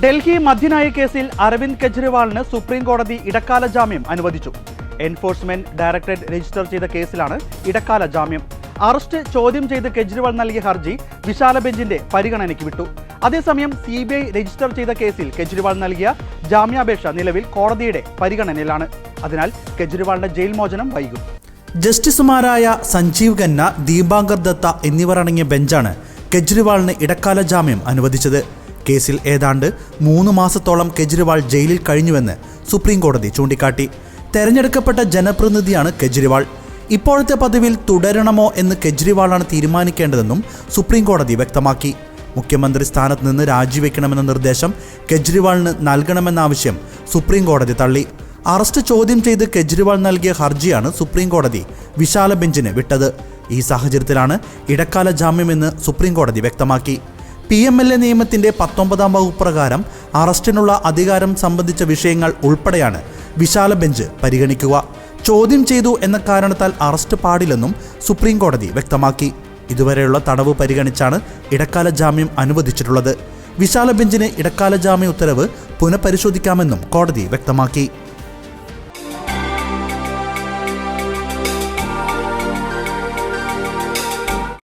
ഡൽഹി മദ്യനയ കേസിൽ അരവിന്ദ് കെജ്രിവാളിന് സുപ്രീം കോടതി ഇടക്കാല ജാമ്യം അനുവദിച്ചു. എൻഫോഴ്സ്മെന്റ് ഡയറക്ടറേറ്റ് രജിസ്റ്റർ ചെയ്ത കേസിലാണ് ഇടക്കാല ജാമ്യം. അറസ്റ്റ് ചോദ്യം ചെയ്ത് കെജ്രിവാൾ നൽകിയ ഹർജി വിശാല ബെഞ്ചിന്റെ പരിഗണനയ്ക്ക് വിട്ടു. അതേസമയം CBI രജിസ്റ്റർ ചെയ്ത കേസിൽ കെജ്രിവാൾ നൽകിയ ജാമ്യാപേക്ഷ നിലവിൽ കോടതിയുടെ പരിഗണനയിലാണ്. അതിനാൽ കെജ്രിവാളിന്റെ ജയിൽ മോചനം വൈകും. ജസ്റ്റിസുമാരായ സഞ്ജീവ് ഖന്ന, ദീപാങ്കർ ദത്ത എന്നിവർ അടങ്ങിയ ബെഞ്ചാണ് കെജ്രിവാളിന് ഇടക്കാല ജാമ്യം അനുവദിച്ചത്. കേസിൽ ഏതാണ്ട് 3 മാസത്തോളം കെജ്രിവാൾ ജയിലിൽ കഴിഞ്ഞുവെന്ന് സുപ്രീം കോടതി ചൂണ്ടിക്കാട്ടി. തെരഞ്ഞെടുക്കപ്പെട്ട ജനപ്രതിനിധിയാണ് കെജ്രിവാൾ. ഇപ്പോഴത്തെ പദവിയിൽ തുടരണമോ എന്ന് കെജ്രിവാളാണ് തീരുമാനിക്കേണ്ടതെന്നും സുപ്രീം കോടതി വ്യക്തമാക്കി. മുഖ്യമന്ത്രി സ്ഥാനത്ത് നിന്ന് രാജിവെക്കണമെന്ന നിർദ്ദേശം കെജ്രിവാളിന് നൽകണമെന്ന ആവശ്യം സുപ്രീം കോടതി തള്ളി. അറസ്റ്റ് ചോദ്യം ചെയ്ത് കെജ്രിവാൾ നൽകിയ ഹർജിയാണ് സുപ്രീം കോടതി വിശാല ബെഞ്ചിന് വിട്ടത്. ഈ സാഹചര്യത്തിലാണ് ഇടക്കാല ജാമ്യമെന്ന് സുപ്രീം കോടതി വ്യക്തമാക്കി. PMLA നിയമത്തിന്റെ 19-ാം വകുപ്പ് പ്രകാരം അറസ്റ്റിനുള്ള അധികാരം സംബന്ധിച്ച വിഷയങ്ങൾ ഉൾപ്പെടെയാണ് വിശാല ബെഞ്ച് പരിഗണിക്കുക. ചോദ്യം ചെയ്തു എന്ന കാരണത്താൽ അറസ്റ്റ് പാടില്ലെന്നും സുപ്രീം കോടതി വ്യക്തമാക്കി. ഇതുവരെയുള്ള തടവ് പരിഗണിച്ചാണ് ഇടക്കാല ജാമ്യം അനുവദിച്ചിട്ടുള്ളത്. വിശാല ബെഞ്ചിന് ഇടക്കാല ജാമ്യ ഉത്തരവ് പുനഃപരിശോധിക്കാമെന്നും കോടതി വ്യക്തമാക്കി.